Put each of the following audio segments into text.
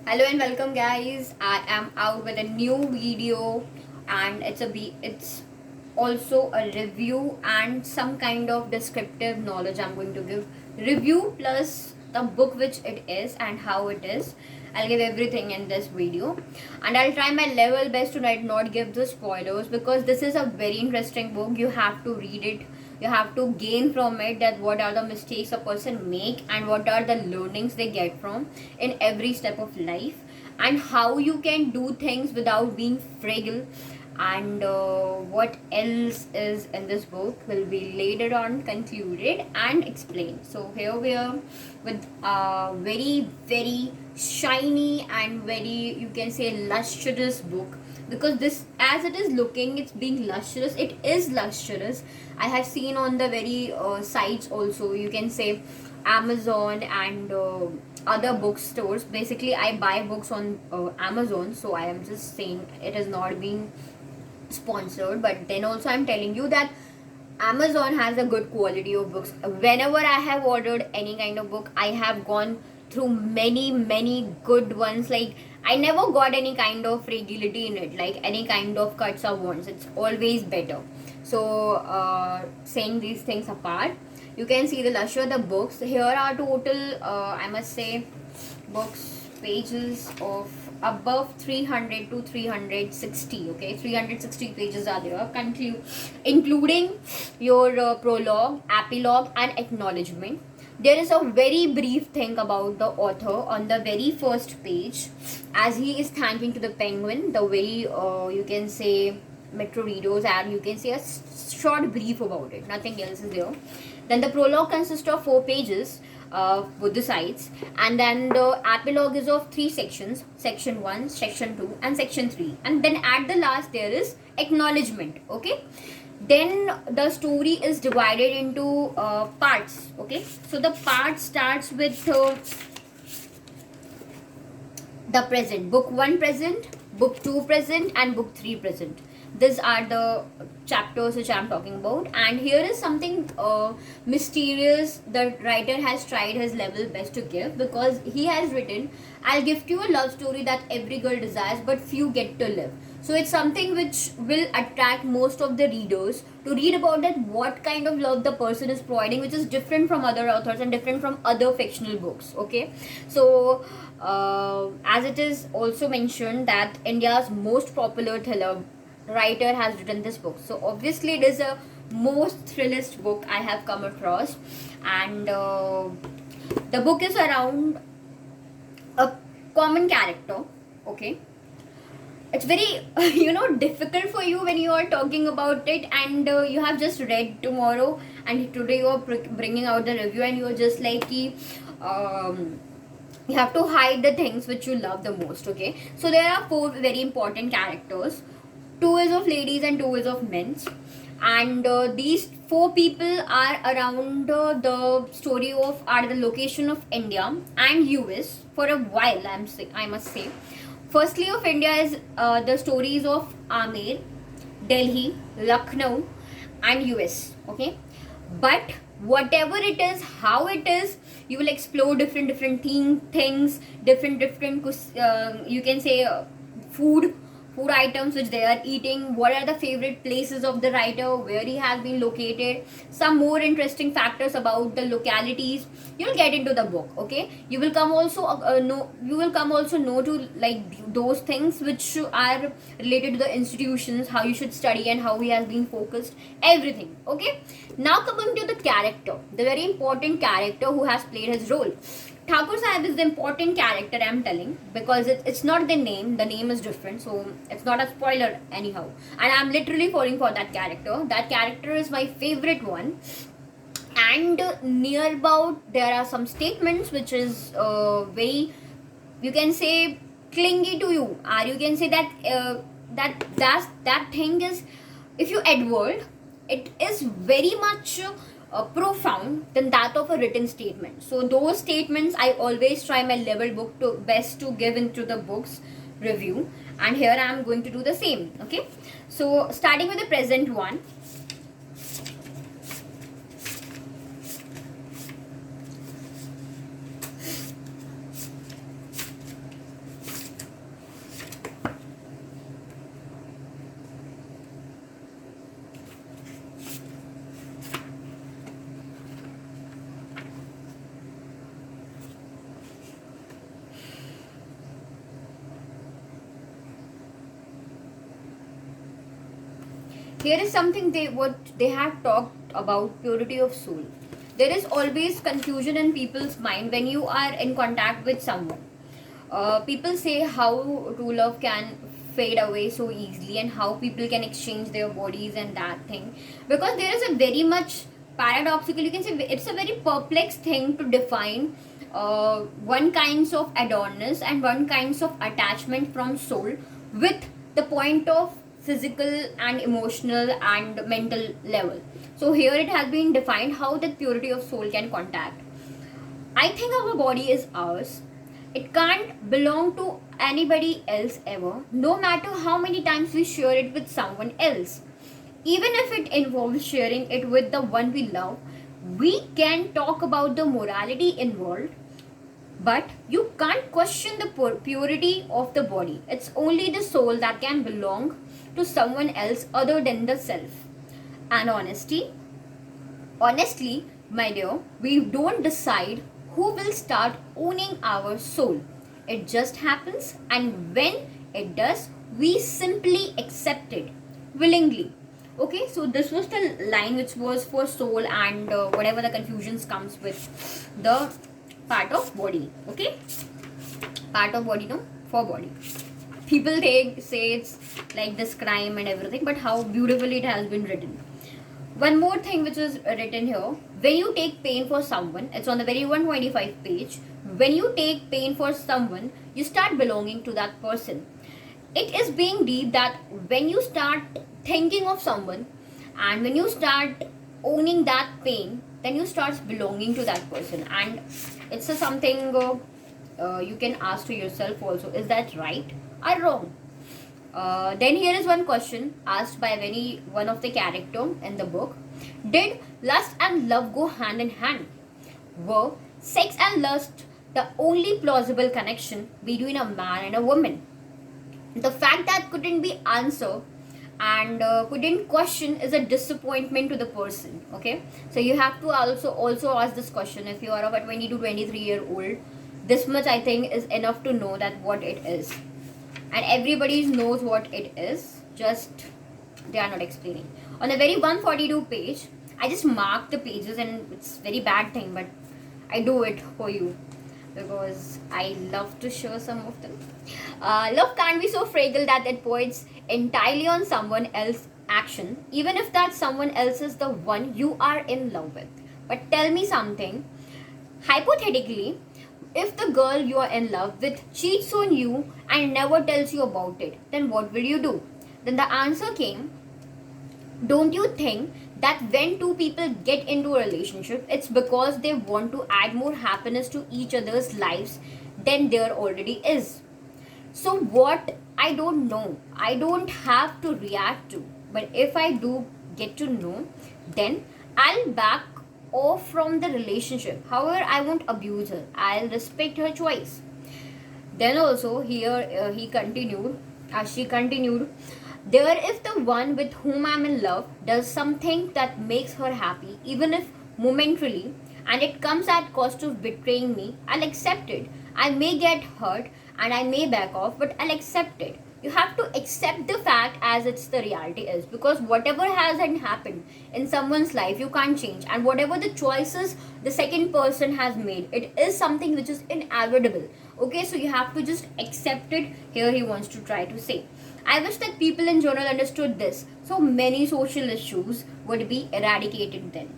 Hello and welcome, guys. I am out with a new video, and it's also a review and some kind of descriptive knowledge I'm going to give. Review plus the book which it is and how it is. I'll give everything in this video, and I'll try my level best to not give the spoilers because this is a very interesting book. You have to read it. You have to gain from it that what are the mistakes a person make and what are the learnings they get from in every step of life, and how you can do things without being fragile, and what else is in this book will be later on concluded and explained. So here we are with a very shiny and very, you can say, lustrous book, because this, as it is looking, it's being lustrous, it is lustrous. I have seen on the very sites also, you can say Amazon and other bookstores. Basically I buy books on Amazon, so I am just saying it is not being sponsored, but then also I'm telling you that Amazon has a good quality of books. Whenever I have ordered any kind of book, I have gone through many good ones. Like, I never got any kind of fragility in it, like any kind of cuts or wounds. It's always better. So saying these things apart, you can see the lustre the books. Here are total I must say books pages of above 300 to 360. Okay, 360 pages are there, including your prologue, epilogue and acknowledgement. There is a very brief thing about the author on the very first page, as he is thanking to the penguin, the very you can say metro readers, and you can say a short brief about it, nothing else is there. Then the prologue consists of 4 pages, both the sides, and then the epilogue is of 3 sections: section 1, section 2 and section 3, and then at the last there is acknowledgement. Okay, then the story is divided into parts. Okay, so the part starts with the present, book 1 present, book 2 present and book 3 present. These are the chapters which I'm talking about, and here is something mysterious the writer has tried his level best to give, because he has written, I'll gift you a love story that every girl desires but few get to live. So it's something which will attract most of the readers to read about that, what kind of love the person is providing, which is different from other authors and different from other fictional books. Okay, so as it is also mentioned that India's most popular thriller writer has written this book, so obviously it is a most thrillist book I have come across, and the book is around a common character. Okay, it's very difficult for you when you are talking about it, and you have just read tomorrow and today you are bringing out the review, and you are just like you have to hide the things which you love the most. Okay, so there are 4 very important characters. 2 is of ladies and 2 is of men's, and these 4 people are around the story of are the location of India and US for a while. I must say, firstly of India is the stories of Amer, Delhi, Lucknow and US. Okay, but whatever it is, how it is, you will explore different things, different you can say food items which they are eating, what are the favorite places of the writer, where he has been located, some more interesting factors about the localities. You'll get into the book. Okay, you will come also know to like those things which are related to the institutions, how you should study and how he has been focused, everything. Okay, now coming to the character, the very important character who has played his role. Thakur Sahib is the important character I'm telling, because it's not the name is different, so it's not a spoiler anyhow. And I'm literally falling for that character. That character is my favorite one. And near about there are some statements which is very, you can say, clingy to you, or you can say that that thing is, if you advert, it is very much profound than that of a written statement. So those statements I always try my level book to best to give into the book's review, and here I am going to do the same. Okay, so starting with the present one. Here is something they have talked about: purity of soul. There is always confusion in people's mind when you are in contact with someone. People say how true love can fade away so easily, and how people can exchange their bodies and that thing, because there is a very much paradoxical, you can say it's a very perplex thing to define one kinds of adornness and one kinds of attachment from soul with the point of physical and emotional and mental level. So here it has been defined how that purity of soul can contact. I think our body is ours. It can't belong to anybody else ever, no matter how many times we share it with someone else. Even if it involves sharing it with the one we love, we can talk about the morality involved, but you can't question the purity of the body. It's only the soul that can belong to someone else other than the self. And honestly, my dear, we don't decide who will start owning our soul. It just happens, and when it does, we simply accept it willingly. Okay, so this was the line which was for soul, and whatever the confusions comes with the part of body. Okay, part of body, no, for body. People say it's like this crime and everything, but how beautifully it has been written. One more thing which is written here: when you take pain for someone, it's on the very 125 page. When you take pain for someone, you start belonging to that person. It is being deep that when you start thinking of someone, and when you start owning that pain, then you start belonging to that person. And it's a something you can ask to yourself also: is that right or wrong? Then here is one question asked by one of the character in the book: did lust and love go hand in hand? Were sex and lust the only plausible connection between a man and a woman? The fact that couldn't be answered and couldn't question is a disappointment to the person. Okay, so you have to also ask this question. If you are of a 20 to 23-year-old, this much I think is enough to know that what it is, and everybody knows what it is, just they are not explaining. On the very 142 page, I just mark the pages, and it's very bad thing, but I do it for you because I love to share some of them. Love can't be so fragile that it points entirely on someone else's action, even if that someone else is the one you are in love with. But tell me something. Hypothetically, if the girl you are in love with cheats on you and never tells you about it, then what will you do? Then the answer came: don't you think that when two people get into a relationship, it's because they want to add more happiness to each other's lives than there already is? So, what? I don't know. I don't have to react to. But if I do get to know, then I'll back off from the relationship. However, I won't abuse her. I'll respect her choice. Then also here she continued, there if the one with whom I'm in love does something that makes her happy, even if momentarily, and it comes at cost of betraying me, I'll accept it. I may get hurt and I may back off, but I'll accept it. You have to accept the fact as it's the reality is, because whatever hasn't happened in someone's life you can't change, and whatever the choices the second person has made, it is something which is inevitable. Okay, so you have to just accept it. Here he wants to try to say, I wish that people in general understood this, so many social issues would be eradicated then.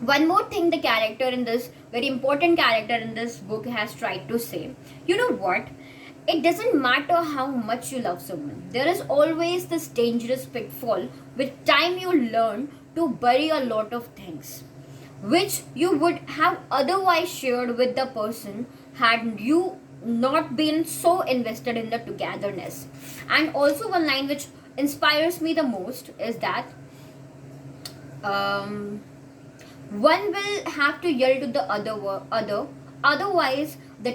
One more thing the character in this, very important character in this book, has tried to say: you know what? It doesn't matter how much you love someone. There is always this dangerous pitfall. With time you learn to bury a lot of things which you would have otherwise shared with the person had you not been so invested in the togetherness. And also one line which inspires me the most is that one will have to yell to the other, otherwise the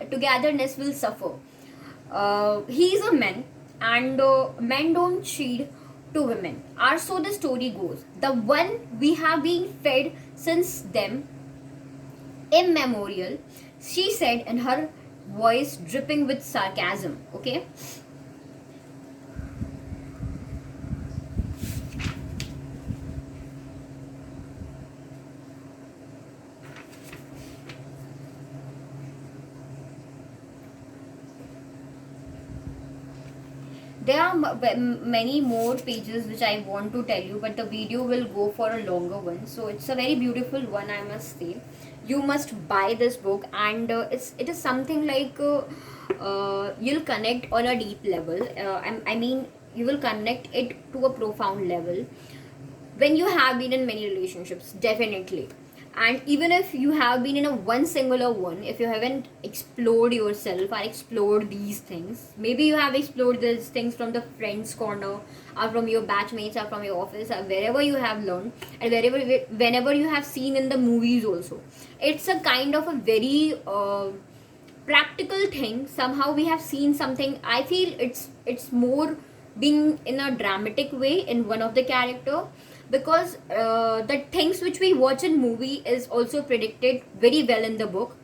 togetherness will suffer. He's a man, and men don't cheat to women, or so the story goes. The one we have been fed since them immemorial, she said in her voice dripping with sarcasm. Okay, there are many more pages which I want to tell you, but the video will go for a longer one. So it's a very beautiful one, I must say. You must buy this book, and it is something like you'll connect on a deep level. I mean, you will connect it to a profound level when you have been in many relationships, definitely. And even if you have been in a one singular one, if you haven't explored yourself or explored these things, maybe you have explored these things from the friends corner, or from your batchmates, or from your office, or wherever you have learned, and whenever you have seen in the movies also. It's a kind of a very practical thing. Somehow we have seen something. I feel it's more being in a dramatic way in one of the character, because the things which we watch in movie is also predicted very well in the book.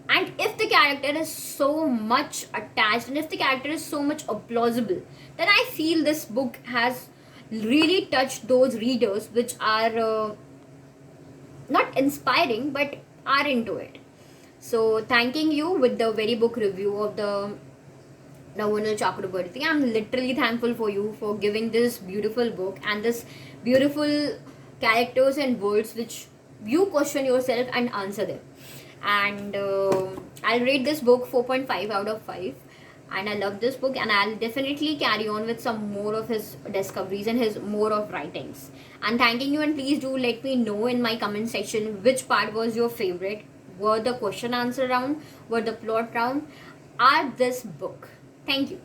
And if the character is so much attached, and if the character is so much plausible, then I feel this book has really touched those readers which are not inspiring but are into it. So thanking you with the very book review of the Novoneel Chakraborty. I'm literally thankful for you for giving this beautiful book and this beautiful characters and words which you question yourself and answer them. And I'll rate this book 4.5 out of 5. And I love this book, and I'll definitely carry on with some more of his discoveries and his more of writings. And thanking you, and please do let me know in my comment section which part was your favorite. Were the question answer round, were the plot round, or this book? Thank you.